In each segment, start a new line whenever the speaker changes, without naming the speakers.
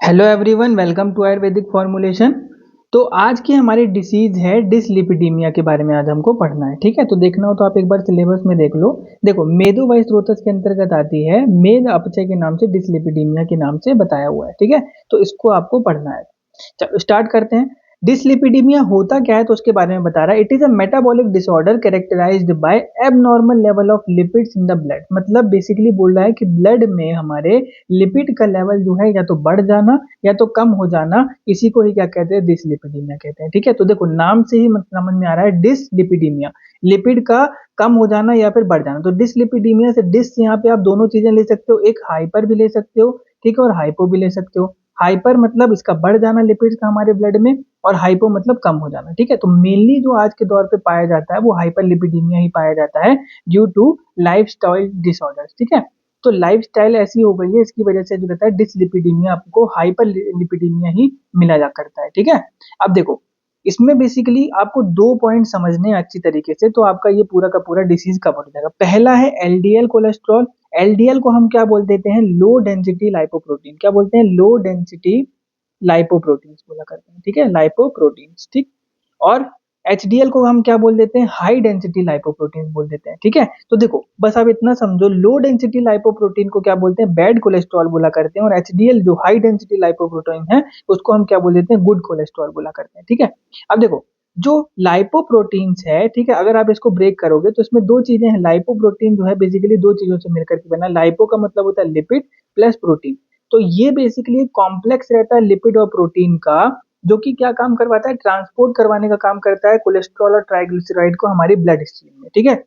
Hello everyone, welcome to ayurvedic formulation. तो आज की हमारी डिसीज है डिसलिपिडीमिया के बारे में आज हमको पढ़ना है। ठीक है, तो देखना हो तो आप एक बार सिलेबस में देख लो। देखो, मेदो वाइस्रोतस के अंतर्गत आती है, मेद अपचय के नाम से डिसलिपिडीमिया के नाम से बताया हुआ है। ठीक है, तो इसको आपको पढ़ना है। चलो स्टार्ट करते हैं। डिसलिपिडीमिया होता क्या है तो उसके बारे में बता रहा है। It is a metabolic disorder characterised by abnormal level of lipids in the blood. मतलब बेसिकली बोल रहा है कि ब्लड में हमारे लिपिड का लेवल जो है या तो बढ़ जाना या तो कम हो जाना, इसी को ही क्या कहते हैं, डिसलिपिडीमिया कहते हैं। ठीक है, तो देखो नाम से ही समझ में आ रहा है डिसलिपिडीमिया, लिपिड का कम हो जाना या फिर बढ़ जाना। तो डिसलिपिडीमिया से डिस यहाँ पे आप दोनों चीजें ले सकते हो, एक हाइपर भी ले सकते हो, ठीक है, और हाइपो भी ले सकते हो। हाइपर मतलब इसका बढ़ जाना लिपिड्स का हमारे ब्लड में, और हाइपो मतलब कम हो जाना। ठीक है, तो मेनली जो आज के दौर पे पाया जाता है वो हाइपर लिपिडीमिया ही पाया जाता है ड्यू टू लाइफस्टाइल डिसऑर्डर्स। ठीक है, तो लाइफस्टाइल ऐसी हो गई है, इसकी वजह से जो रहता है डिसलिपिडीमिया आपको हाइपर लिपिडीमिया ही मिला जा करता है। ठीक है, अब देखो इसमें बेसिकली आपको दो पॉइंट समझने हैं अच्छी तरीके से, तो आपका ये पूरा का पूरा डिसीज कवर हो जाएगा। पहला है एलडीएल कोलेस्ट्रॉल। एलडीएल को हम क्या बोल देते हैं, लो डेंसिटी लाइपोप्रोटीन। क्या बोलते हैं, लो डेंसिटी लाइपोप्रोटीन्स बोला करते हैं। ठीक है, लाइपोप्रोटीन्स। ठीक, और एचडीएल को हम क्या बोल देते हैं, हाई डेंसिटी लाइपोप्रोटीन बोल देते हैं। ठीक है, तो देखो बस आप इतना समझो, लो डेंसिटी लाइपोप्रोटीन को क्या बोलते हैं, बैड कोलेस्ट्रॉल बोला करते हैं, और एचडीएल जो हाई डेंसिटी लाइपोप्रोटीन है उसको हम क्या बोल देते हैं, गुड कोलेस्ट्रॉल बोला करते हैं। ठीक है, अब देखो जो लाइपोप्रोटीन्स है, ठीक है, अगर आप इसको ब्रेक करोगे तो इसमें दो चीजें हैं। लाइपोप्रोटीन जो है बेसिकली दो चीजों से मिलकर के बना। लाइपो का मतलब होता है लिपिड प्लस प्रोटीन। तो ये बेसिकली कॉम्प्लेक्स रहता है लिपिड और प्रोटीन का, जो कि क्या काम करवाता है, ट्रांसपोर्ट करवाने का काम करता है कोलेस्ट्रॉल और ट्राइग्लिसराइड को हमारी ब्लड स्ट्रीम में। ठीक है,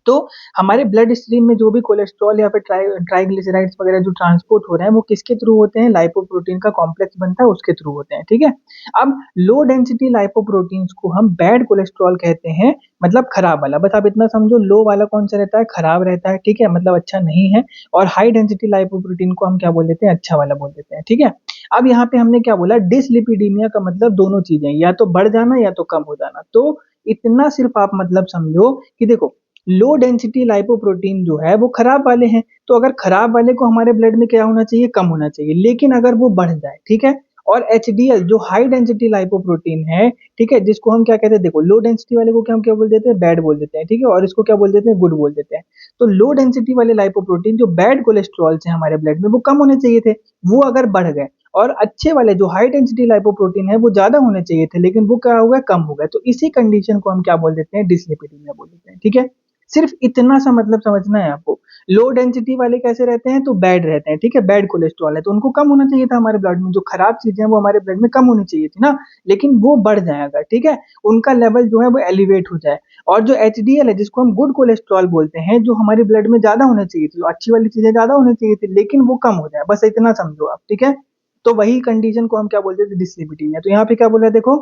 तो हमारे ब्लड स्ट्रीम में जो भी कोलेस्ट्रॉल या फिर ट्राइग्लिसराइड्स वगैरह जो ट्रांसपोर्ट हो रहे हैं वो किसके थ्रू होते हैं, लाइपोप्रोटीन का कॉम्प्लेक्स बनता है उसके थ्रू होते हैं। ठीक है, अब लो डेंसिटी लाइपोप्रोटीन्स को हम बैड कोलेस्ट्रॉल कहते हैं, मतलब खराब वाला। बस आप इतना समझो, लो वाला कौन सा रहता है, खराब रहता है। ठीक है, मतलब अच्छा नहीं है। और हाई डेंसिटी लाइपोप्रोटीन को हम क्या बोल देते हैं, अच्छा वाला बोल देते हैं। ठीक है, अब यहाँ पे हमने क्या बोला, डिसलिपिडीमिया का मतलब दोनों चीजें, या तो बढ़ जाना या तो कम हो जाना। तो इतना सिर्फ आप मतलब समझो कि देखो लो डेंसिटी लाइपोप्रोटीन जो है वो खराब वाले हैं, तो अगर खराब वाले को हमारे ब्लड में क्या होना चाहिए, कम होना चाहिए। लेकिन अगर वो बढ़ जाए, ठीक है, और एचडीएल जो हाई डेंसिटी लाइपोप्रोटीन है, ठीक है, जिसको हम क्या कहते हैं, देखो लो डेंसिटी वाले को क्या हम क्या बोल देते हैं, बैड बोल देते हैं। ठीक है, और इसको क्या बोल देते हैं, गुड बोल देते हैं। तो लो डेंसिटी वाले लाइपोप्रोटीन जो बैड कोलेस्ट्रॉल है हमारे ब्लड में, वो कम होने चाहिए थे, वो अगर बढ़ गए। और अच्छे वाले जो हाई डेंसिटी लाइपोप्रोटीन है वो ज्यादा होने चाहिए थे, लेकिन वो क्या हो गया, कम हो गया। तो इसी कंडीशन को हम क्या बोल देते हैं, डिसलिपिडीमिया बोल देते हैं। ठीक है, सिर्फ इतना सा मतलब समझना है आपको। लो डेंसिटी वाले कैसे रहते हैं, तो बैड रहते हैं। ठीक है, बैड कोलेस्ट्रॉल है तो उनको कम होना चाहिए था हमारे ब्लड में, जो खराब चीजें हैं वो हमारे ब्लड में कम होनी चाहिए थी ना, लेकिन वो बढ़ जाएगा। ठीक है, उनका लेवल जो है वो एलिवेट हो जाए। और जो एचडीएल है जिसको हम गुड कोलेस्ट्रॉल बोलते हैं, जो हमारे ब्लड में ज्यादा होना चाहिए थी, जो अच्छी वाली चीजें ज्यादा होनी चाहिए थी, लेकिन वो कम हो जाए, बस इतना समझो आप। ठीक है, तो वही कंडीशन को हम क्या बोलते थे, डिसलिपिडीमिया। तो यहाँ पे क्या बोला है, देखो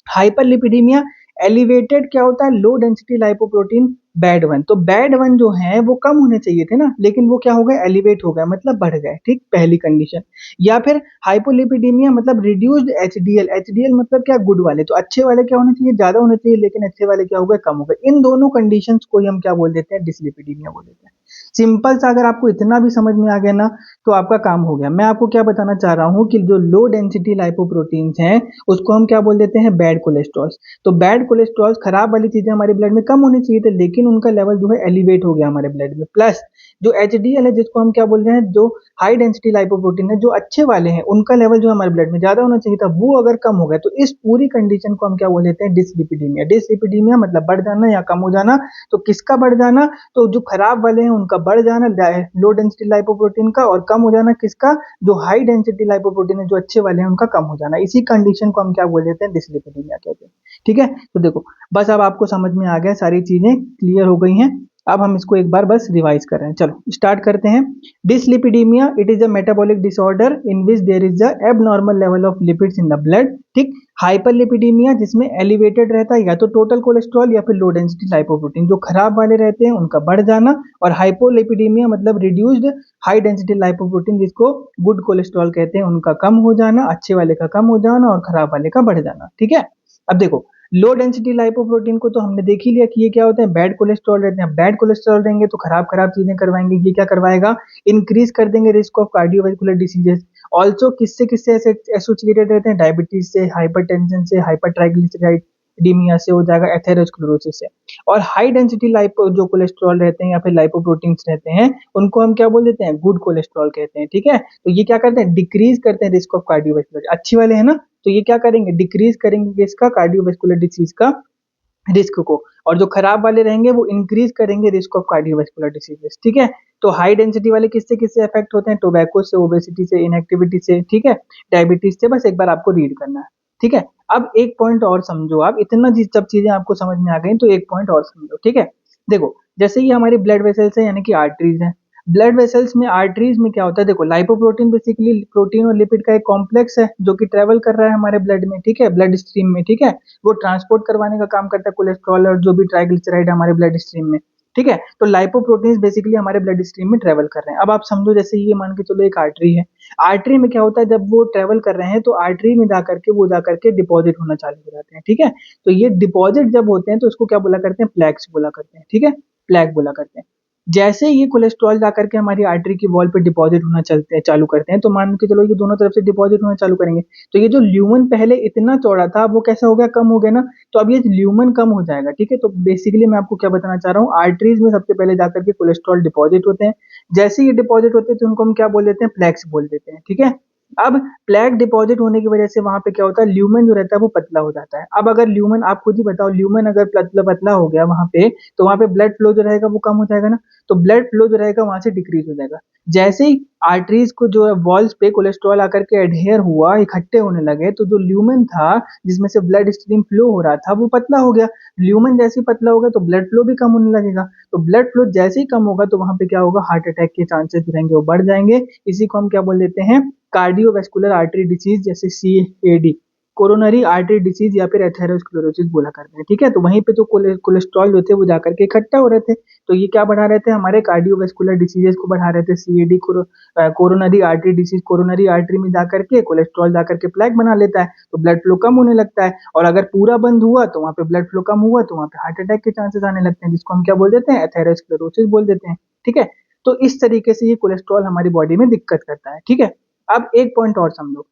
हाइपरलिपिडीमिया एलिवेटेड क्या होता है, low density lipoprotein bad one. तो बैड वन जो है वो कम होने चाहिए थे ना, लेकिन वो क्या हो गए, एलिवेट हो गया, मतलब बढ़ गए। ठीक, पहली कंडीशन। या फिर हाइपोलिपिडीमिया मतलब रिड्यूस्ड एचडीएल। एचडीएल मतलब क्या, गुड वाले। तो अच्छे वाले क्या होने चाहिए, ज्यादा होने चाहिए, लेकिन अच्छे वाले क्या हो गए, कम हो गए। इन दोनों कंडीशंस को ही हम क्या बोल देते हैं, डिसलिपिडीमिया बोल देते हैं। सिंपल सा, अगर आपको इतना भी समझ में आ गया ना तो आपका काम हो गया। मैं आपको क्या बताना चाह रहा हूँ कि जो लो डेंसिटी लाइपोप्रोटीन्स हैं उसको हम क्या बोल देते हैं, बैड कोलेस्ट्रॉल्स। तो बैड कोलेस्ट्रॉल्स खराब वाली चीजें हमारे ब्लड में कम होनी चाहिए थे, लेकिन उनका लेवल जो है एलिवेट हो गया हमारे ब्लड में। प्लस जो एचडीएल है जिसको हम क्या बोल रहे हैं, जो हाई डेंसिटी लाइपोप्रोटीन है, जो अच्छे वाले हैं, उनका लेवल जो हमारे ब्लड में ज्यादा होना चाहिए था, वो अगर कम हो गया, तो इस पूरी कंडीशन को हम क्या बोल देते हैं, डिसलिपिडीमिया। डिसलिपिडीमिया मतलब बढ़ जाना या कम हो जाना। तो किसका बढ़ जाना, तो जो खराब वाले हैं उनका बढ़ जाना लो डेंसिटी लाइपोप्रोटीन का, और कम हो जाना किसका, जो हाई डेंसिटी लाइपोप्रोटीन है, जो अच्छे वाले हैं, उनका कम हो जाना। इसी कंडीशन को हम क्या बोल देते हैं, डिसलिपिडीमिया कहते हैं। ठीक है, तो देखो बस अब आपको समझ में आ गया, सारी चीजें क्लियर हो गई हैं। अब हम इसको एक बार बस रिवाइज कर रहे हैं। चलो स्टार्ट करते हैं। Dyslipidaemia it is a metabolic disorder in which there is a abnormal level of lipids in the blood. ठीक, हाइपरलिपिडीमिया जिसमें एलिवेटेड रहता है या तो टोटल कोलेस्ट्रॉल या फिर लो डेंसिटी लाइपोप्रोटीन, जो खराब वाले रहते हैं उनका बढ़ जाना। और हाइपोलिपिडीमिया मतलब रिड्यूस्ड हाई डेंसिटी लाइपोप्रोटीन, जिसको गुड कोलेस्ट्रॉल कहते हैं, उनका कम हो जाना, अच्छे वाले का कम हो जाना और खराब वाले का बढ़ जाना। ठीक है, अब देखो लो डेंसिटी लाइपोप्रोटीन को तो हमने देख ही लिया कि ये क्या होते हैं, बैड कोलेस्ट्रॉल रहते हैं। बैड कोलेस्ट्रॉल रहेंगे तो खराब खराब चीजें करवाएंगे। ये क्या करवाएगा, इंक्रीज कर देंगे risk of cardiovascular diseases. Also किससे किससे ऐसे एसोसिएटेड रहते हैं, डायबिटीज से, हाइपरटेंशन से, हाइपरट्राइग्लिसराइडीमिया से हो जाएगा, एथेरोस्क्लेरोसिस से। और हाई डेंसिटी लाइपो जो कोलेस्ट्रॉल रहते हैं या फिर लाइपोप्रोटीन्स रहते हैं, उनको हम क्या बोल देते हैं, गुड कोलेस्ट्रॉल कहते हैं। ठीक है, तो ये क्या करते हैं, डिक्रीज करते हैं रिस्क ऑफ कार्डियोवैस्कुलर। अच्छी वाले है ना, तो ये क्या करेंगे, डिक्रीज करेंगे इसका कार्डियोवैस्कुलर डिसीज का रिस्क को। और जो खराब वाले रहेंगे वो इंक्रीज करेंगे रिस्क ऑफ कार्डियोवैस्कुलर डिसीजेस। ठीक है, तो हाई डेंसिटी वाले किससे किससे अफेक्ट होते हैं, टोबैको से, ओबेसिटी से, इनएक्टिविटी से, ठीक है, डायबिटीज से। बस एक बार आपको रीड करना है। ठीक है, अब एक पॉइंट और समझो आप, इतना जब चीजें आपको समझ में आ गई तो एक पॉइंट और समझो। ठीक है, देखो जैसे ये हमारी ब्लड वेसल्स है यानी कि आर्टरीज है। ब्लड वेसल्स में, आर्टरीज में क्या होता है, देखो लाइपोप्रोटीन बेसिकली प्रोटीन और लिपिड का एक कॉम्प्लेक्स है जो कि ट्रेवल कर रहा है हमारे ब्लड में। ठीक है, ब्लड स्ट्रीम में। ठीक है, वो ट्रांसपोर्ट करवाने का काम करता है कोलेस्ट्रॉल और जो भी ट्राइग्लिसराइड हमारे ब्लड स्ट्रीम में। ठीक है, तो लाइपोप्रोटीन्स बेसिकली हमारे ब्लड स्ट्रीम में ट्रेवल कर रहे हैं। अब आप समझो, जैसे ये मान के चलो एक आर्टरी है। आर्टरी में क्या होता है, जब वो ट्रेवल कर रहे हैं तो आर्टरी में जाकर के डिपॉजिट होना चालू हो जाते हैं। ठीक है, तो ये डिपॉजिट जब होते हैं तो इसको क्या बोला करते हैं, प्लैक्स बोला करते हैं। ठीक है, प्लैक बोला करते हैं। जैसे ये कोलेस्ट्रॉल जाकर के हमारी आर्टरी की वॉल पे डिपॉजिट होना चलते हैं, चालू करते हैं, तो मान के चलो ये दोनों तरफ से डिपॉजिट होना चालू करेंगे। तो ये जो ल्यूमन पहले इतना चौड़ा था वो कैसा हो गया, कम हो गया ना। तो अब ये ल्यूमन कम हो जाएगा। ठीक है, तो बेसिकली मैं आपको क्या बताना चाह रहा हूँ, आर्टरीज में सबसे पहले जाकर के कोलेस्ट्रॉल डिपॉजिट होते हैं। जैसे ये डिपॉजिट होते हैं तो उनको हम क्या बोल देते हैं, प्लैक्स बोल देते हैं। ठीक है, अब प्लैक डिपॉजिट होने की वजह से वहां पे क्या होता है, ल्यूमन जो रहता है वो पतला हो जाता है। अब अगर ल्यूमन, आप खुद ही बताओ, ल्यूमन अगर पतला पतला हो गया वहां पे, तो वहां पे ब्लड फ्लो जो रहेगा वो कम हो जाएगा ना। तो ब्लड फ्लो जो रहेगा वहां से डिक्रीज हो जाएगा। जैसे ही आर्टरीज को जो है वॉल्स पे कोलेस्ट्रॉल आकर के एडहेयर हुआ, इकट्ठे होने लगे, तो जो ल्यूमन था जिसमें से ब्लड स्ट्रीम फ्लो हो रहा था वो पतला हो गया। ल्यूमन जैसे ही पतला हो गया तो ब्लड फ्लो भी कम होने लगेगा। तो ब्लड फ्लो जैसे ही कम होगा तो वहां पे क्या होगा, हार्ट अटैक के चांसेस जो रहेंगे वो बढ़ जाएंगे। इसी को हम क्या बोल देते हैं, कार्डियोवैस्कुलर आर्टरी डिसीज, जैसे सीएडी, कोरोनरी आर्टरी डिसीज या फिर एथेरोस्क्लेरोसिस बोला करते हैं। ठीक है, तो वहीं पे जो कोलेस्ट्रॉल जो थे वो जाकर के इकट्ठा हो रहे थे, तो ये क्या बढ़ा रहे थे, हमारे कार्डियोवैस्कुलर डिसीजेस को बढ़ा रहे थे। CAD, coronary artery disease, coronary artery में जाकर के कोलेस्ट्रॉल जाकर के प्लेक बना लेता है, तो ब्लड फ्लो कम होने लगता है। और अगर पूरा बंद हुआ तो वहां पे ब्लड फ्लो कम हुआ तो वहां पे हार्ट अटैक के चांसेस आने लगते हैं, जिसको हम क्या बोल देते हैं, एथेरोस्क्लेरोसिस बोल देते हैं। ठीक है, तो इस तरीके से ये कोलेस्ट्रॉल हमारी बॉडी में दिक्कत करता है। ठीक है, अब एक पॉइंट और समझो,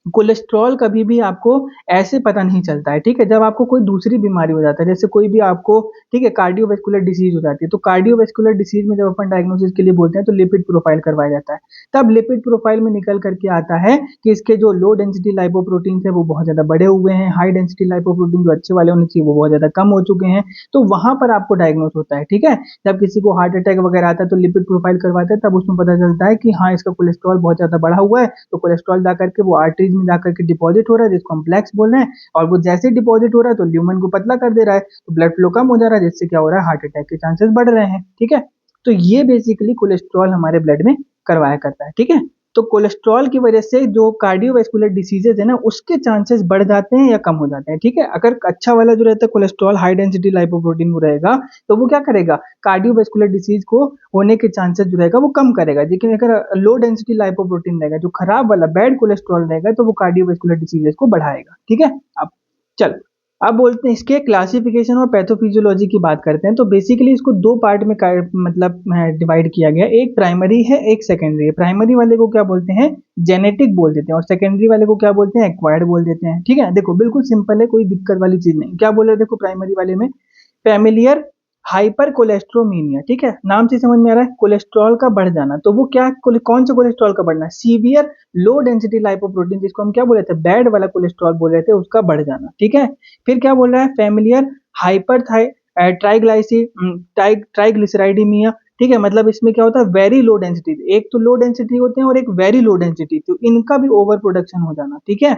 कोलेस्ट्रॉल कभी भी आपको ऐसे पता नहीं चलता है। ठीक है, जब आपको कोई दूसरी बीमारी हो जाता है, जैसे कोई भी आपको, ठीक है, कार्डियोवैस्कुलर डिसीज हो जाती है, तो कार्डियोवैस्कुलर डिसीज में जब अपन डायग्नोसिस के लिए बोलते हैं तो लिपिड प्रोफाइल करवाया जाता है। तब लिपिड प्रोफाइल में निकल करके आता है कि इसके जो लो डेंसिटी लाइपोप्रोटीन है वो बहुत ज्यादा बढ़े हुए हैं, हाई डेंसिटी लाइपोप्रोटीन जो अच्छे वाले होने चाहिए वो बहुत ज्यादा कम हो चुके हैं। तो वहां पर आपको डायग्नोस होता है। ठीक है, जब किसी को हार्ट अटैक वगैरह आता है तो लिपिड प्रोफाइल करवाते हैं, तब उसमें पता चलता है कि हाँ, इसका कोलेस्ट्रॉल बहुत ज्यादा बढ़ा हुआ है। तो कोलेस्ट्रॉल जाकर के वो आर्टरीज में जाकर के डिपॉजिट हो रहा है, जिसको हम प्लेक्स बोल रहे हैं। और वो जैसे ही डिपॉजिट हो रहा है तो ल्यूमन को पतला कर दे रहा है, तो ब्लड फ्लो कम हो जा रहा है, जिससे क्या हो रहा है, हार्ट अटैक के चांसेस बढ़ रहे हैं। ठीक है, तो ये बेसिकली कोलेस्ट्रॉल हमारे ब्लड में करवाया करता है। ठीक है, तो कोलेस्ट्रॉल की वजह से जो कार्डियोवैस्कुलर डिसीजेज है ना, उसके चांसेस बढ़ जाते हैं या कम हो जाते हैं। ठीक है, अगर अच्छा वाला जो रहता है कोलेस्ट्रॉल, हाई डेंसिटी लाइपोप्रोटीन वो रहेगा, तो वो क्या करेगा, कार्डियोवैस्कुलर डिसीज को होने के चांसेस जो रहेगा वो कम करेगा। लेकिन अगर लो डेंसिटी लाइपोप्रोटीन रहेगा, जो खराब वाला बैड कोलेस्ट्रॉल रहेगा, तो वो कार्डियोवैस्कुलर डिसीजेस को बढ़ाएगा। ठीक है, अब चल, अब बोलते हैं इसके क्लासिफिकेशन और पैथोफिजियोलॉजी की बात करते हैं। तो बेसिकली इसको दो पार्ट में मतलब डिवाइड किया गया, एक प्राइमरी है, एक सेकेंडरी है। प्राइमरी वाले को क्या बोलते हैं, जेनेटिक बोल देते हैं, और सेकेंडरी वाले को क्या बोलते हैं, एक्वायर्ड बोल देते हैं। ठीक है, देखो बिल्कुल सिंपल है, कोई दिक्कत वाली चीज नहीं। क्या बोल रहे हैं, देखो प्राइमरी वाले में फैमिलियर हाइपर कोलेस्ट्रोमीनिया। ठीक है, नाम से समझ में आ रहा है, कोलेस्ट्रॉल का बढ़ जाना। तो वो क्या, कौन से कोलेस्ट्रॉल का बढ़ना, सीवियर लो डेंसिटी लाइपोप्रोटीन, जिसको हम क्या बोल रहे थे, बैड वाला कोलेस्ट्रॉल बोल रहे थे, उसका बढ़ जाना। ठीक है, फिर क्या बोल रहा है, फैमिलियर हाइपर ट्राइग्लिसराइडीमिया। ठीक है, मतलब इसमें क्या होता है, वेरी लो डेंसिटी, एक तो लो डेंसिटी होते हैं और एक वेरी लो डेंसिटी, तो इनका भी ओवर प्रोडक्शन हो जाना। ठीक है,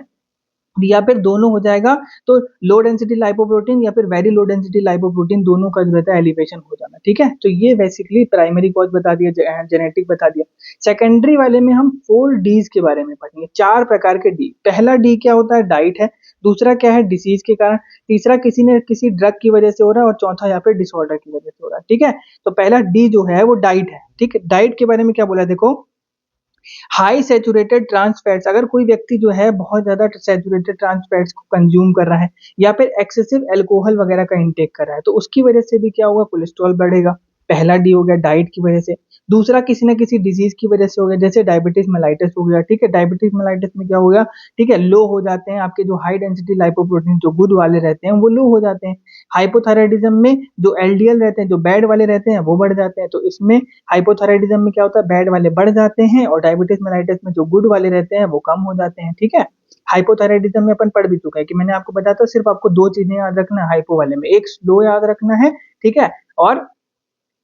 या फिर दोनों हो जाएगा, तो लो डेंसिटी लाइपोप्रोटीन या फिर वेरी लो डेंसिटी लाइपोप्रोटीन, दोनों का जो रहता है एलिवेशन हो जाना। ठीक है, तो ये बेसिकली प्राइमरी कॉज बता दिया, जेनेटिक बता दिया। सेकेंडरी वाले में हम 4 डीज के बारे में पढ़ेंगे, 4 प्रकार के डी। पहला डी क्या होता है, डाइट है। दूसरा क्या है, डिसीज के कारण। तीसरा किसी ने किसी ड्रग की वजह से हो रहा है, और चौथा या फिर डिसऑर्डर की वजह से हो रहा है। ठीक है, तो पहला डी जो है वो डाइट है। ठीक है, डाइट के बारे में क्या बोला, देखो हाई सैचुरेटेड ट्रांस फैट्स, अगर कोई व्यक्ति जो है बहुत ज्यादा सैचुरेटेड ट्रांस फैट्स को कंज्यूम कर रहा है या फिर एक्सेसिव अल्कोहल वगैरह का इंटेक कर रहा है, तो उसकी वजह से भी क्या होगा, कोलेस्ट्रॉल बढ़ेगा। पहला डी हो गया डाइट की वजह से। दूसरा किसी ना किसी डिजीज की वजह से हो गया, जैसे डायबिटीज मेलाइटिस हो गया, ठीक है। डायबिटीज मेलाइटिस में क्या हो गया, ठीक है, लो हो जाते हैं आपके जो हाई डेंसिटी लाइपोप्रोटीन जो गुड वाले रहते हैं वो लो हो जाते हैं। हाइपोथायराइडिज्म में जो एलडीएल रहते हैं जो बैड वाले रहते हैं वो बढ़ जाते हैं, तो इसमें हाइपोथायराइडिज्म में क्या होता है, बैड वाले बढ़ जाते हैं और डायबिटीज मेलाइटिस में जो गुड वाले रहते हैं वो कम हो जाते हैं, ठीक है। हाइपोथायराइडिज्म में अपन पढ़ भी चुका है कि मैंने आपको बताया था, सिर्फ आपको दो चीजें याद रखना है हाइपो वाले में, एक स्लो याद रखना है, ठीक है, और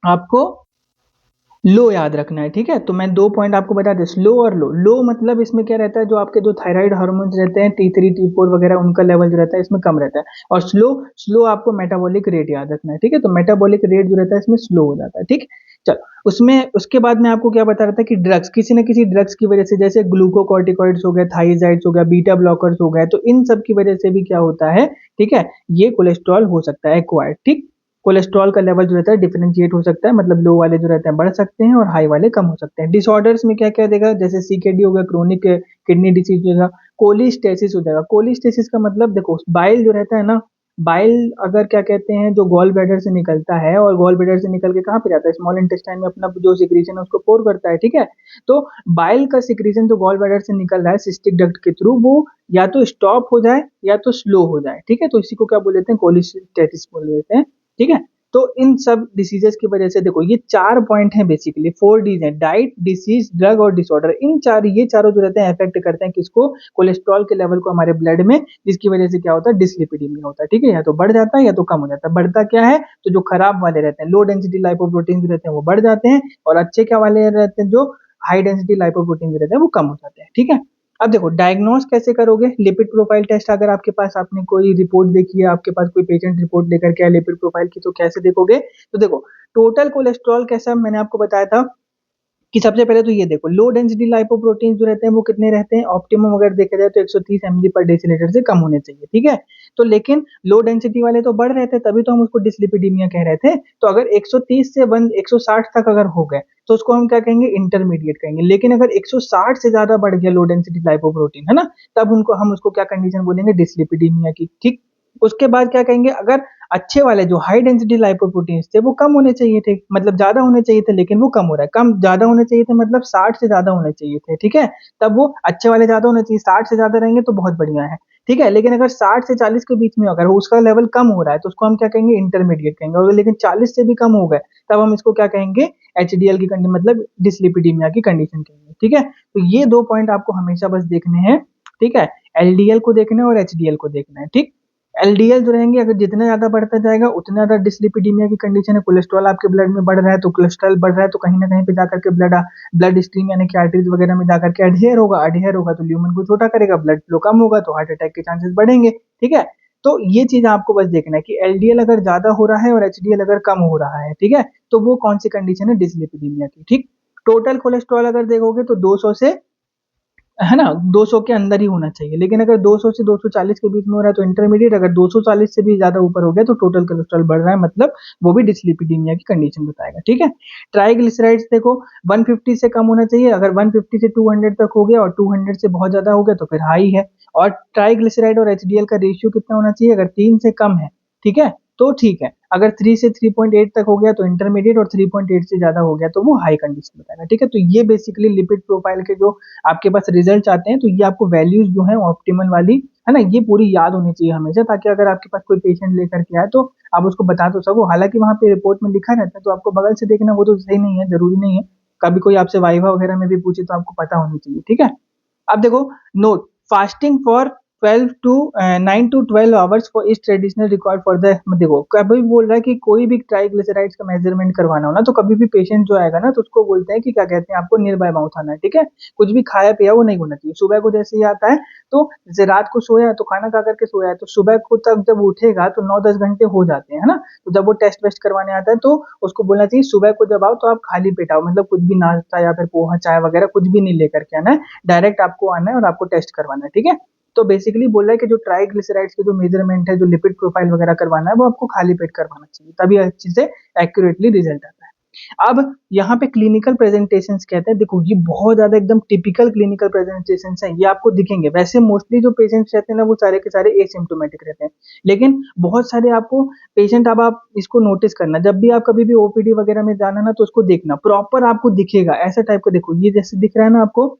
आपको लो याद रखना है, ठीक है। तो मैं दो पॉइंट आपको बता दें, स्लो और लो। लो मतलब इसमें क्या रहता है, जो आपके जो थायराइड हार्मोन्स रहते हैं T3 T4 वगैरह, उनका लेवल जो रहता है इसमें कम रहता है। और स्लो, स्लो आपको मेटाबॉलिक रेट याद रखना है, ठीक है। तो मेटाबॉलिक रेट जो रहता है इसमें स्लो हो जाता है, ठीक। चलो उसमें उसके बाद मैं आपको क्या बता रहा था कि ड्रग्स, किसी न किसी ड्रग्स की वजह से, जैसे ग्लूकोकॉर्टिकॉइड्स हो गए, थाइजाइड्स हो गया, बीटा ब्लॉकर्स हो गए, तो इन सब की वजह से भी क्या होता है, ठीक है, ये कोलेस्ट्रॉल हो सकता है एक्वायर्ड, ठीक। कोलेस्ट्रॉल का लेवल जो रहता है डिफरेंशिएट हो सकता है, मतलब लो वाले जो रहते हैं बढ़ सकते हैं और हाई वाले कम हो सकते हैं। डिसऑर्डर्स में क्या क्या देगा, जैसे सीकेडी हो गया, क्रोनिक किडनी डिसीज हो गया, कोलिस्टेसिस हो जाएगा। कोलिस्टेसिस का मतलब देखो, बाइल जो रहता है ना, बाइल अगर क्या कहते हैं जो गॉल ब्लैडर से निकलता है, और गॉल ब्लैडर से निकल के कहाँ पे जाता है, स्मॉल इंटेस्टाइन में अपना जो सिक्रीशन है उसको पोर करता है, ठीक है। तो बाइल का सिक्रीशन जो गॉल ब्लैडर से निकल रहा है सिस्टिक डक्ट के थ्रू, वो या तो स्टॉप हो जाए या तो स्लो हो जाए, ठीक है। तो इसी को क्या बोल देते हैं, कोलिस्टेसिस बोल देते हैं, ठीक है। तो इन सब डिसीजेस की वजह से देखो, ये चार पॉइंट हैं, बेसिकली 4 Ds हैं, डाइट, डिसीज, ड्रग और डिसऑर्डर। इन चार, ये चारों जो रहते हैं अफेक्ट करते हैं किसको, कोलेस्ट्रॉल के लेवल को हमारे ब्लड में, जिसकी वजह से क्या होता है, डिसलिपिडीमिया होता है, ठीक है। या तो बढ़ जाता है या तो कम हो जाता है। बढ़ता क्या है, तो जो खराब वाले रहते हैं, लो डेंसिटी लाइपोप्रोटीन जो रहते हैं वो बढ़ जाते हैं, और अच्छे क्या वाले रहते हैं, जो हाई डेंसिटी लाइपोप्रोटीन जो रहते हैं वो कम हो जाते हैं, ठीक है। अब देखो डायग्नोस कैसे करोगे, लिपिड प्रोफाइल टेस्ट, अगर आपके पास आपने कोई रिपोर्ट देखी है, आपके पास कोई पेशेंट रिपोर्ट लेकर के आए लिपिड प्रोफाइल की, तो कैसे देखोगे, तो देखो टोटल कोलेस्ट्रॉल कैसा मैंने आपको बताया था कि सबसे पहले तो ये देखो, लो डेंसिटी लाइपोप्रोटीन जो रहते हैं वो कितने रहते हैं, ऑप्टिमम अगर देखा जाए तो 130 mg पर डेसीलीटर से कम होने चाहिए, ठीक है। तो लेकिन लो डेंसिटी वाले तो बढ़ रहे थे, तभी तो हम उसको डिसलिपिडीमिया कह रहे थे। तो अगर 130 से 160 तक अगर हो गए तो उसको हम क्या कहेंगे, इंटरमीडिएट कहेंगे। लेकिन अगर 160 से ज्यादा बढ़ गया लो डेंसिटी लाइपोप्रोटीन, है ना, तब उनको हम उसको क्या कंडीशन बोलेंगे, डिसलिपिडीमिया की, ठीक। उसके बाद क्या कहेंगे, अगर अच्छे वाले जो हाई डेंसिटी लाइपोप्रोटीन्स थे वो कम होने चाहिए थे, मतलब ज्यादा होने चाहिए थे, लेकिन वो कम हो रहा है, कम ज्यादा होने चाहिए थे मतलब 60 से ज्यादा होने चाहिए थे, ठीक है। तब वो अच्छे वाले ज्यादा होने चाहिए, 60 से ज्यादा रहेंगे तो बहुत बढ़िया है, ठीक है। लेकिन अगर 60 से 40 के बीच में अगर उसका लेवल कम हो रहा है तो उसको हम क्या कहेंगे, इंटरमीडिएट कहेंगे। और लेकिन 40 से भी कम हो गए तब हम इसको क्या कहेंगे, एचडीएल की कंडीशन, मतलब डिसलिपिडीमिया की कंडीशन कहेंगे, ठीक है। तो ये दो पॉइंट आपको हमेशा बस देखने हैं, ठीक है। एलडीएल को देखना है और एचडीएल को देखना है, ठीक। एलडीएल जो रहेंगे, अगर जितना ज्यादा बढ़ता जाएगा उतना ज्यादा डिसलिपिडीमिया की कंडीशन है, कोलेस्ट्रॉल आपके ब्लड में बढ़ रहा है, तो कोलेस्ट्रॉल बढ़ रहा है तो कहीं ना कहीं पे जाकर के ब्लड ब्लड स्ट्रीम यानी कि आर्टरीज वगैरह में जाकर के अडहेयर होगा तो ल्यूमन को छोटा करेगा, ब्लड फ्लो कम होगा तो हार्ट अटैक के चांसेस बढ़ेंगे, ठीक है। तो ये चीज आपको बस देखना है कि एलडीएल अगर ज्यादा हो रहा है और एचडीएल अगर कम हो रहा है, ठीक है, तो वो कौन सी कंडीशन है, डिसलिपिडीमिया की, ठीक। टोटल कोलेस्ट्रॉल अगर देखोगे तो 200 से, है ना, 200 के अंदर ही होना चाहिए। लेकिन अगर 200 से 240 के बीच में हो रहा है तो इंटरमीडिएट, अगर 240 से भी ज्यादा ऊपर हो गया तो टोटल कोलेस्ट्रॉल बढ़ रहा है, मतलब वो भी डिसलिपिडीमिया की कंडीशन बताएगा, ठीक है। ट्राइग्लिसराइड्स देखो 150 से कम होना चाहिए, अगर 150 से 200 तक हो गया और 200 से बहुत ज्यादा हो गया तो फिर हाई है। और ट्राइग्लिसराइड और एचडीएल का रेशियो कितना होना चाहिए, अगर 3 से कम है, ठीक है, तो ठीक है। अगर 3 से 3.8 तक हो गया तो इंटरमीडिएट, और 3.8 से ज्यादा हो गया तो वो हाई कंडीशन बताएगा, ठीक है। तो ये बेसिकली लिपिड प्रोफाइल के जो आपके पास रिजल्ट आते हैं, तो ये आपको वैल्यूज जो है ऑप्टिमल वाली, है ना, ये पूरी याद होनी चाहिए हमेशा, ताकि अगर आपके पास कोई पेशेंट लेकर के आए तो आप उसको बता तो सको। हालांकि वहां पे रिपोर्ट में लिखा रहता है तो आपको बगल से देखना वो तो सही नहीं है, जरूरी नहीं है। कभी कोई आपसे वाइवा वगैरह में भी पूछे तो आपको पता होनी चाहिए, ठीक है। अब देखो, note, fasting for 12 to 9 to 12 hours for इस ट्रेडिशनल रिकॉर्ड फॉर द, देखो कभी भी बोल रहा है कि कोई भी ट्राइग्लिसराइड्स का मेजरमेंट करवाना हो ना, तो कभी भी पेशेंट जो आएगा ना तो उसको बोलते हैं कि क्या कहते हैं, आपको नियर बाय माउथ आना है, ठीक है। कुछ भी खाया पिया वो नहीं होना चाहिए। सुबह को जैसे ही आता है, तो जैसे रात को सोया है तो खाना खा करके सोया है, तो सुबह को तक जब उठेगा तो 9-10 घंटे हो जाते हैं, है ना। तो जब वो टेस्ट वेस्ट करवाने आता है तो उसको बोलना चाहिए सुबह को जब आओ तो आप खाली पेट आओ, मतलब कुछ भी नाश्ता या फिर पोहा चाय वगैरह कुछ भी नहीं लेकर के आना है, डायरेक्ट आपको आना है और आपको टेस्ट करवाना है, ठीक है। तो बेसिकली बोल रहा है कि जो ट्राइग्लिसराइड्स के जो मेजरमेंट है, जो लिपिड प्रोफाइल वगैरह करवाना है, वो आपको खाली पेट करवाना चाहिए, तभी अच्छे से एक्यूरेटली रिजल्ट आता है। अब यहाँ पे क्लिनिकल प्रेजेंटेशंस कहते हैं, देखो ये बहुत ज्यादा एकदम टिपिकल क्लिनिकल प्रेजेंटेशंस हैं, ये आपको दिखेंगे। वैसे मोस्टली जो पेशेंट्स रहते हैं ना वो सारे के सारे एसिम्टोमेटिक रहते हैं, लेकिन बहुत सारे आपको पेशेंट, अब आप इसको नोटिस करना, जब भी आप कभी भी ओपीडी वगैरह में जाना ना तो उसको देखना प्रॉपर आपको दिखेगा ऐसा टाइप का। देखो ये जैसे दिख रहा है ना आपको,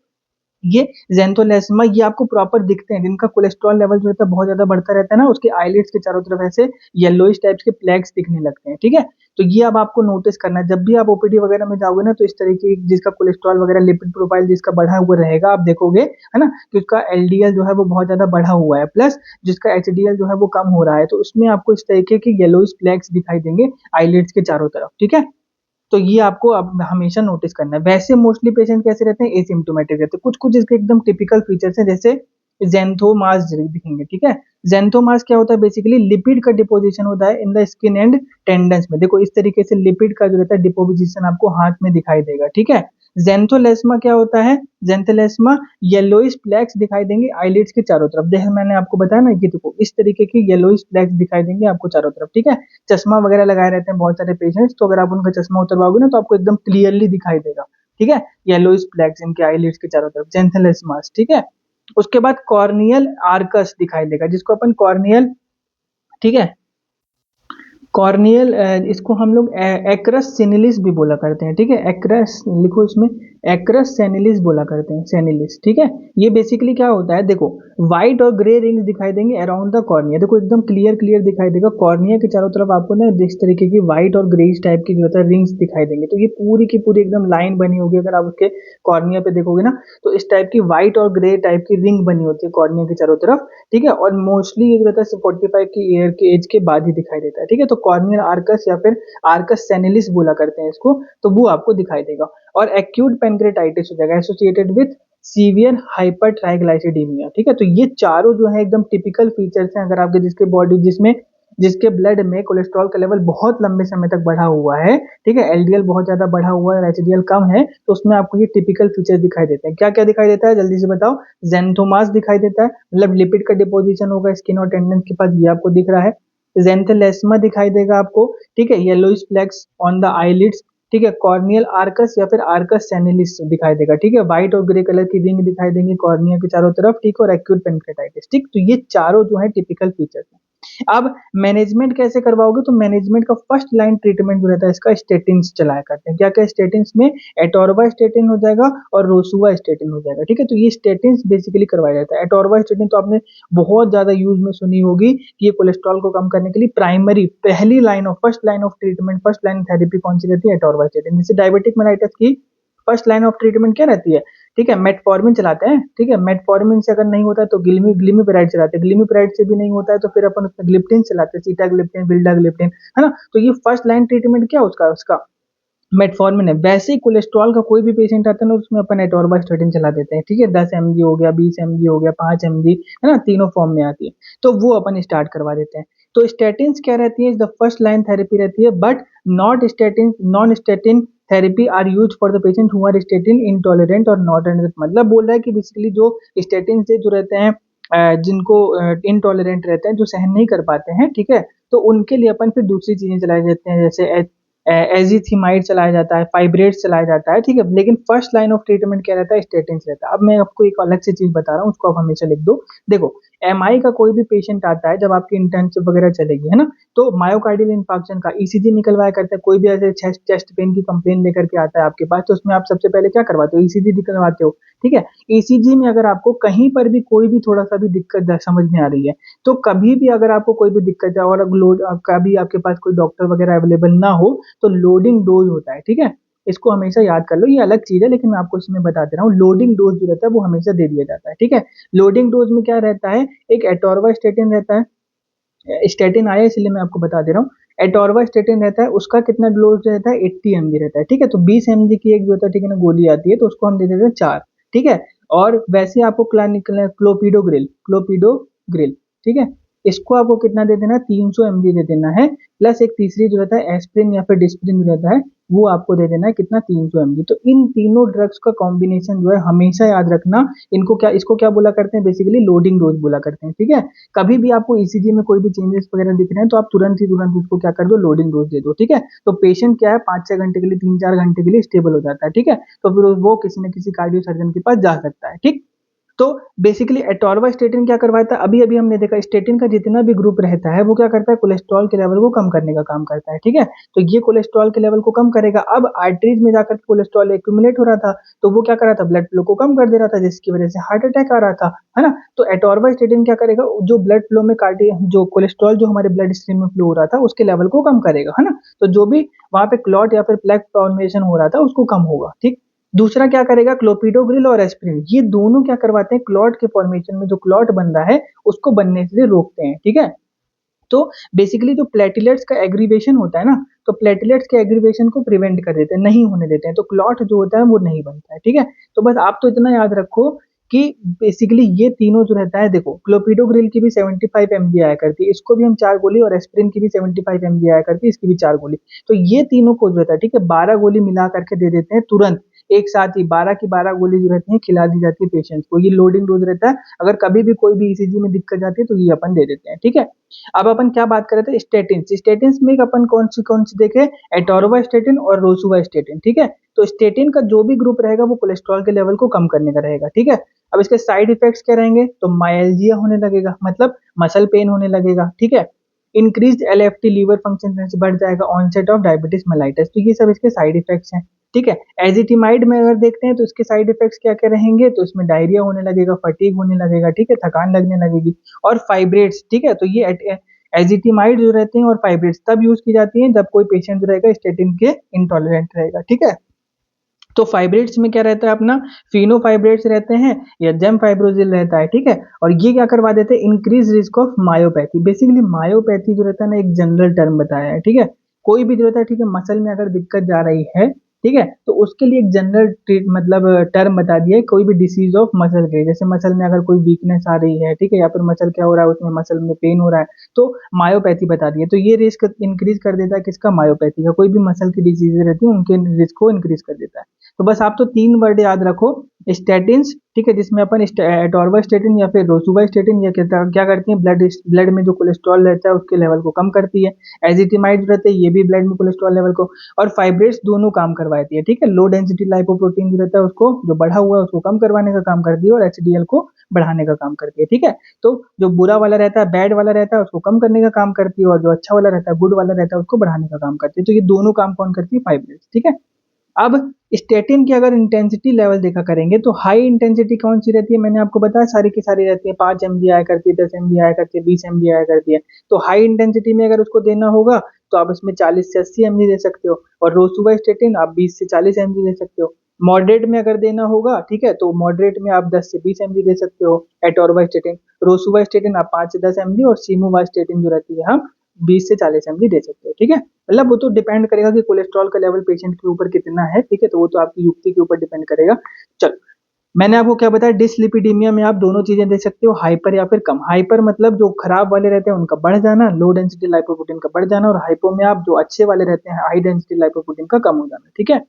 ये ज़ैंथोलेस्मा, ये आपको प्रॉपर दिखते हैं, जिनका कोलेस्ट्रॉल लेवल जो रहता है बहुत ज्यादा बढ़ता रहता है ना, उसके आईलिड्स के चारों तरफ ऐसे येलोइश टाइप्स के प्लेक्स दिखने लगते हैं, ठीक है। तो ये अब आपको नोटिस करना है जब भी आप ओपीडी वगैरह में जाओगे ना, तो इस तरीके जिसका कोलेस्ट्रॉल वगैरह लिपिड प्रोफाइल जिसका बढ़ा हुआ रहेगा, आप देखोगे है ना कि उसका एलडीएल जो है वो बहुत ज्यादा बढ़ा हुआ है, प्लस जिसका एचडीएल जो है वो कम हो रहा है, तो उसमें आपको इस तरीके के येलोइश प्लेक्स दिखाई देंगे आईलिड्स के चारों तरफ, ठीक है। तो ये आपको अब हमेशा नोटिस करना है। वैसे मोस्टली पेशेंट कैसे रहते हैं, एसिम्प्टोमेटिक रहते हैं। कुछ कुछ इसके एकदम टिपिकल फीचर्स हैं, जैसे ज़ैंथोमास दिखेंगे, ठीक है। ज़ैंथोमास क्या होता है, बेसिकली लिपिड का डिपोजिशन होता है in the skin and tendons में। देखो इस तरीके से लिपिड का जो रहता है डिपोजिशन आपको हाथ में दिखाई देगा, ठीक है। ज़ैंथोलेस्मा क्या होता है, ज़ैंथोलेस्मा येलोइश फ्लैक्स दिखाई देंगे आईलिड्स के चारों तरफ। जैसे मैंने आपको बताया ना कि देखो इस तरीके की येलोइश फ्लैक्स दिखाई देंगे आपको चारों तरफ, ठीक है। चश्मा वगैरह लगाए रहते हैं बहुत सारे पेशेंट्स, तो अगर आप उनका चश्मा उतरवाओगे ना तो आपको एकदम क्लियरली दिखाई देगा, ठीक है, येलोइश फ्लैक्स इनके आईलिड्स के चारों तरफ, ज़ैंथोलेस्मास, ठीक है। उसके बाद कॉर्नियल आर्कस दिखाई देगा, जिसको अपन कॉर्नियल, ठीक है, कॉर्नियल, इसको हम लोग एक्रस सेनिलिस भी बोला करते हैं, ठीक है। एक्रस लिखो इसमें, एक्रस सेनिलिस बोला करते हैं, सेनिलिस, ठीक है। ये बेसिकली क्या होता है, देखो व्हाइट और ग्रे रिंग्स दिखाई देंगे अराउंड द कॉर्निया। देखो एकदम क्लियर क्लियर दिखाई देगा कॉर्निया के चारों तरफ, आपको ना इस तरीके की व्हाइट और ग्रेइश टाइप की जो होता है रिंग्स दिखाई देंगे। तो ये पूरी की पूरी एकदम लाइन बनी होगी, अगर आप उसके कॉर्निया पे देखोगे ना तो इस टाइप की व्हाइट और ग्रे टाइप की रिंग बनी होती है कॉर्निया के चारों तरफ, ठीक है। और मोस्टली ये जो रहता है 45 की ईयर के एज के बाद ही दिखाई देता है, ठीक है। तो कॉर्नियल आर्कस या फिर आर्कस सेनिलिस बोला करते हैं इसको, तो वो आपको दिखाई देगा। और एक्यूट पेनक्रेटाइटिस हो जाएगा एसोसिएटेड विथ सीवियर हाइपर ट्राइग्लाइसिडीमिया, ठीक है। तो ये चारों जो है एकदम टिपिकल फीचर्स हैं, अगर आपके जिसके बॉडी जिसमें जिसके ब्लड में कोलेस्ट्रॉल का लेवल बहुत लंबे समय तक बढ़ा हुआ है, ठीक है, एलडीएल बहुत ज्यादा बढ़ा हुआ है, एचडीएल कम है, तो उसमें आपको ये टिपिकल फीचर्स दिखाई देते हैं। क्या क्या दिखाई देता है, जल्दी से बताओ। ज़ैंथोमास दिखाई देता है, मतलब लिपिड का डिपोजिशन होगा स्किन और टेंडन के पास, ये आपको दिख रहा है। ज़ैंथोलेस्मा दिखाई देगा आपको, ठीक है, yellowish flecks on the eyelids, ठीक है। कॉर्नियल आर्कस या फिर आर्कस सेनिलिस दिखाई देगा, ठीक है। व्हाइट और ग्रे कलर की रिंग दिखाई देंगी कॉर्निया के चारों तरफ, ठीक है। और एक्यूट पेनक्रेटाइटिस, ठीक। तो ये चारों जो है टिपिकल फीचर्स हैं। अब मैनेजमेंट कैसे करवाओगे, तो मैनेजमेंट का फर्स्ट लाइन ट्रीटमेंट जो रहता है इसका स्टेटिन्स चलाया करते हैं। क्या क्या स्टेटिन्स में, एटोरवा स्टेटिन हो जाएगा और रोसुवा स्टेटिन हो जाएगा, ठीक है। तो ये स्टेटिन्स बेसिकली करवाया जाता है। एटोरवा स्टेटिन तो आपने बहुत ज्यादा यूज में सुनी होगी कि ये कोलेस्ट्रॉल को कम करने के लिए प्राइमरी, पहली line of first line of treatment, first line therapy कौन सी रहती है, एटोरवा स्टेटिन। जैसे डायबिटिक मेलाइटिस की फर्स्ट लाइन ऑफ ट्रीटमेंट क्या रहती है, ठीक है, मेटफॉर्मिन चलाते हैं, ठीक है। मेटफॉर्मिन से अगर नहीं होता है तो ग्लिमिपेराइड चलाते हैं, ग्लिमिपेराइड से भी नहीं होता है तो फिर अपन उसमें ग्लिप्टिन चलाते हैं, सीटाग्लिप्टिन, विल्डाग्लिप्टिन, है ना। तो ये फर्स्ट लाइन ट्रीटमेंट क्या उसका उसका मेटफॉर्मिन है। वैसे ही कोलेस्ट्रॉल का कोई भी पेशेंट आता है ना उसमें अपन एटोरवास्टेटिन चला देते हैं, ठीक है। 10 mg हो गया, 20 mg हो गया, 5 mg, है ना, तीनों फॉर्म में आती है, तो वो अपन स्टार्ट करवा देते हैं। तो स्टेटिन्स क्या रहती है, द फर्स्ट लाइन थेरेपी रहती है, but not statin, non statin therapy are use for the patient who are statin intolerant और नॉट, मतलब बोल रहा है कि बेसिकली जो स्टेटिन से जो रहते हैं, जिनको इनटॉलरेंट रहते हैं, जो सहन नहीं कर पाते हैं, ठीक है, तो उनके लिए अपन फिर दूसरी चीजें चलाई जाते हैं, जैसे एजीथीमाइड चलाया जाता है, फाइब्रेट्स चलाया जाता है, ठीक है। लेकिन फर्स्ट लाइन ऑफ ट्रीटमेंट क्या रहता है, स्टेटिन्स रहता है। अब मैं आपको एक अलग से चीज बता रहा हूँ, उसको आप हमेशा लिख दो। देखो एमआई का कोई भी पेशेंट आता है, जब आपकी इंटर्नशिप वगैरह चलेगी, है ना, तो मायोकार्डियल इंफार्क्शन का ईसीजी निकलवाया करते हैं। कोई भी ऐसे चेस्ट पेन की कंप्लेन लेकर के आता है आपके पास, तो उसमें आप सबसे पहले क्या करवाते हो, ईसीजी निकलवाते हो, ठीक है। ईसीजी में अगर आपको कहीं पर भी कोई भी थोड़ा सा भी दिक्कत समझ में आ रही है, तो कभी भी अगर आपको कोई भी दिक्कत है और लोड कभी आपके पास कोई डॉक्टर वगैरह अवेलेबल ना हो, तो लोडिंग डोज होता है, ठीक है। इसको हमेशा याद कर लो, ये अलग चीज है लेकिन मैं आपको इसमें बता दे रहा हूँ। लोडिंग डोज जो रहता है वो हमेशा दे दिया जाता है, ठीक है। लोडिंग डोज में क्या रहता है, एक एटोरवा स्टेटिन रहता है, स्टेटिन आया इसलिए मैं आपको बता दे रहा हूँ। एटोरवा स्टेटिन रहता है, उसका कितना डोज रहता है, 80 mg रहता है, ठीक है। तो 20 mg की एक जो होता है, ठीक है ना, गोली आती है, तो उसको हम दे देते हैं 4, ठीक है। और वैसे आपको क्लोपिडोग्रिल, ठीक है, इसको आपको कितना दे देना है, 300 mg दे देना है, प्लस एक तीसरी जो रहता है एस्प्रिन या फिर डिस्प्रिन जो रहता है वो आपको दे देना है कितना, 300 mg। तो इन तीनों ड्रग्स का कॉम्बिनेशन जो है हमेशा याद रखना, इसको क्या बोला करते हैं, बेसिकली लोडिंग डोज बोला करते हैं, ठीक है। कभी भी आपको ईसीजी में कोई भी चेंजेस वगैरह दिख रहे हैं तो आप तुरंत उसको क्या कर दो, लोडिंग डोज दे दो, ठीक है। तो पेशेंट क्या है 5-6 घंटे के लिए, 3-4 घंटे के लिए स्टेबल हो जाता है, ठीक है। तो फिर वो किसी न किसी कार्डियो सर्जन के पास जा सकता है, ठीक। तो बेसिकली एटोरवास्टेटिन क्या करवाता है, अभी अभी हमने देखा स्टेटिन का जितना भी ग्रुप रहता है वो क्या करता है, कोलेस्ट्रॉल के लेवल को कम करने का काम करता है, ठीक है। तो ये कोलेस्ट्रॉल के लेवल को कम करेगा। अब आर्टरीज में जाकर कोलेस्ट्रॉल एक्यूमुलेट हो रहा था, तो वो क्या कर रहा था, ब्लड फ्लो को कम कर दे रहा था, जिसकी वजह से हार्ट अटैक आ रहा था, है ना। तो एटोरवास्टेटिन क्या करेगा, जो ब्लड फ्लो में जो कोलेस्ट्रॉल जो हमारे ब्लड स्ट्रीम में फ्लो हो रहा था उसके लेवल को कम करेगा, है ना। तो जो भी वहां पे क्लॉट या फिर प्लेक फॉर्मेशन हो रहा था उसको कम होगा, ठीक। दूसरा क्या करेगा, क्लोपिडोग्रिल और एस्प्रिन, ये दोनों क्या करवाते हैं, क्लॉट के फॉर्मेशन में जो क्लॉट बन रहा है उसको बनने से रोकते हैं, ठीक है। तो बेसिकली जो प्लेटलेट्स का एग्रीवेशन होता है ना, तो प्लेटलेट्स के एग्रीवेशन को प्रिवेंट कर देते हैं, नहीं होने देते हैं, तो क्लॉट जो होता है वो नहीं बनता है, ठीक है। तो बस आप तो इतना याद रखो कि बेसिकली ये तीनों जो रहता है, देखो क्लोपिडोग्रिल की भी 75 mg आया करती है, इसको भी हम 4 गोली, और एस्प्रिन की भी 75 mg आया करती है, इसकी भी 4 गोली। तो ये तीनों को जो रहता है, ठीक है, 12 गोली मिला करके दे देते हैं तुरंत, एक साथ ही 12 की 12 गोली जो रहती है खिला दी जाती है पेशेंट्स को, ये लोडिंग डोज रहता है। अगर कभी भी कोई भी ईसीजी में दिक्कत जाती है तो ये अपन दे देते हैं, ठीक है। अब अपन क्या बात कर रहे थे, स्टेटिन। स्टेटिन में अपन कौन सी देखे, एटोरवास्टेटिन और रोसुवास्टेटिन, ठीक है। तो स्टेटिन का जो भी ग्रुप रहेगा वो कोलेस्ट्रॉल के लेवल को कम करने का रहेगा, ठीक है। अब इसके साइड इफेक्ट्स क्या रहेंगे, तो माइल्जिया होने लगेगा, मतलब मसल पेन होने लगेगा, ठीक है। इंक्रीज एलएफटी लीवर फंक्शन बढ़ जाएगा, ऑनसेट ऑफ डायबिटीज मेलाइटस, तो ये सब इसके साइड इफेक्ट्स हैं, ठीक है। एजिटिमाइड में अगर देखते हैं तो इसके साइड इफेक्ट्स क्या क्या रहेंगे, तो इसमें डायरिया होने लगेगा, फटीग होने लगेगा, ठीक है, थकान लगने लगेगी, और फाइब्रेट्स, ठीक है। तो ये एजिटिमाइड जो रहते हैं और फाइब्रेट्स तब यूज की जाती है जब कोई पेशेंट जो रहेगा स्टेटिन के इंटॉलरेंट रहेगा, ठीक है। तो फाइब्रेट्स में क्या रहता है अपना, फिनोफाइब्रेट्स रहते हैं या जेम फाइब्रोजिल रहता है, ठीक है। और ये क्या करवा देते हैं, increase risk of myopathy. Basically myopathy जो रहता है ना, एक जनरल टर्म बताया है, ठीक है। कोई भी जो रहता है, ठीक है, मसल में अगर दिक्कत जा रही है, ठीक है, तो उसके लिए एक जनरल मतलब टर्म बता दिया है, कोई भी डिसीज ऑफ मसल के, जैसे मसल में अगर कोई वीकनेस आ रही है, ठीक है, या फिर मसल क्या हो रहा है, उसमें मसल में पेन हो रहा है, तो मायोपैथी बता दी है। तो ये रिस्क इंक्रीज कर देता है किसका, मायोपैथी का, कोई भी मसल की डिजीज रहती है उनके रिस्क को इंक्रीज कर देता है। तो बस आप तो 3 वर्ड याद रखो, स्टेटिन्स, ठीक है, जिसमें अपन एटोरवास्टेटिन या फिर रोसुवास्टेटिन या क्या करती है, ब्लड में जो कोलेस्ट्रॉल रहता है उसके लेवल को कम करती है। एजिटिमाइड रहते हैं, ये भी ब्लड में कोलेस्ट्रॉल लेवल को, और फाइब्रेट्स दोनों काम करवाती है, ठीक है। लो डेंसिटी लाइपोप्रोटीन जो रहता है उसको, जो बढ़ा हुआ है उसको कम करवाने का काम करती है, और एचडीएल को बढ़ाने का काम करती है, ठीक है। तो जो बुरा वाला रहता है, बैड वाला रहता है, उसको कम करने का काम करती है, और जो अच्छा वाला रहता है, गुड वाला रहता है, उसको बढ़ाने का काम करती है। तो ये दोनों काम कौन करती है, फाइब्रेट्स, ठीक है। अब स्टेटिन की अगर इंटेंसिटी लेवल देखा करेंगे तो हाई इंटेंसिटी कौन सी रहती है, मैंने आपको बताया सारी की सारी रहती है, 5 mg आया करती है, 10 mg आया करती है, 20 mg आया करती है। तो हाई इंटेंसिटी में अगर उसको देना होगा तो आप इसमें 40 से 80 mg दे सकते हो, और रोसुवास्टेटिन आप 20 से 40 mg दे सकते हो। मॉडरेट में अगर देना होगा, ठीक है, तो मॉडरेट में आप 10 से 20 mg दे सकते हो एटोरवास्टेटिन। रोसुवास्टेटिन आप 5 से 10 mg, और सीमोवास्टेटिन जो रहती है हम 20 से 40 mg दे सकते हो, ठीक है। मतलब वो तो डिपेंड करेगा कि कोलेस्ट्रॉल का लेवल पेशेंट के ऊपर कितना है, ठीक है, तो वो तो आपकी युक्ति के ऊपर डिपेंड करेगा। चलो, मैंने आपको क्या बताया, डिसलिपिडीमिया में आप दोनों चीजें दे सकते हो, हाइपर या फिर कम। हाइपर मतलब जो खराब वाले रहते हैं उनका बढ़ जाना, लो डेंसिटी लाइपोप्रोटीन का बढ़ जाना, और हाइपो में आप जो अच्छे वाले रहते हैं, हाई डेंसिटी लाइपोप्रोटीन का कम हो जाना, ठीक है।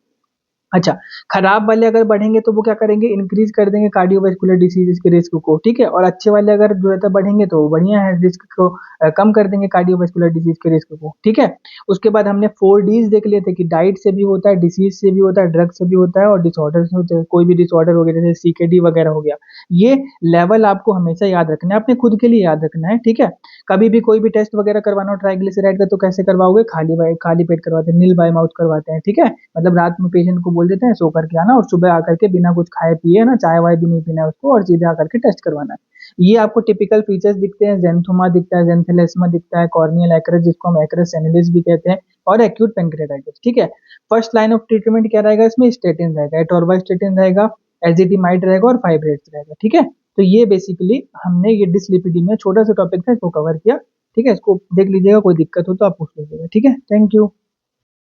अच्छा, खराब वाले अगर बढ़ेंगे तो वो क्या करेंगे, इंक्रीज कर देंगे कार्डियोवास्कुलर डिसीजेज के रिस्क को, ठीक है। और अच्छे वाले अगर जो रहता बढ़ेंगे तो बढ़िया है, रिस्क को कम कर देंगे कार्डियोवास्कुलर डिसीज के रिस्क को, ठीक है। उसके बाद हमने 4 Ds देख लिए थे कि डाइट से भी होता है, डिसीज से भी होता है, ड्रग से भी होता है, और डिसऑर्डर से होता है। कोई भी डिसऑर्डर हो गया जैसे सीकेडी वगैरह हो गया, ये लेवल आपको हमेशा याद रखना है, अपने खुद के लिए याद रखना है, ठीक है। कभी भी कोई भी टेस्ट वगैरह करवाना हो ट्राइग्लिसराइड का तो कैसे करवाओगे, खाली पेट करवाते हैं, नील बाय माउथ करवाते हैं, ठीक है। मतलब रात में पेशेंट को बोल देते हैं सो करके आना, और सुबह आकर के बिना कुछ खाए पिए ना, चाय वाय भी नहीं पीना है उसको, और सीधे आकर के टेस्ट करवाना है। ये आपको टिपिकल फीचर्स दिखते हैं, जेंथोमा दिखता है, जेंथेलेस्मा दिखता है, कॉर्नियल एक्रेस जिसको हम एक्रेस सेनिलिस भी कहते हैं, और एक्यूट पेंक्रेटाइटिस, ठीक है। फर्स्ट लाइन ऑफ ट्रीटमेंट क्या रहेगा, इसमें स्टेटिन रहेगा, एटोरवास्टेटिन रहेगा, एजिटिमाइड रहेगा, और फाइब्रेट्स रहेगा, ठीक है। तो ये बेसिकली हमने ये डिसलिपिडीमिया छोटा सा टॉपिक था, इसको कवर किया, ठीक है। इसको देख लीजिएगा, कोई दिक्कत हो तो आप पूछ लीजिएगा, ठीक है। Thank you.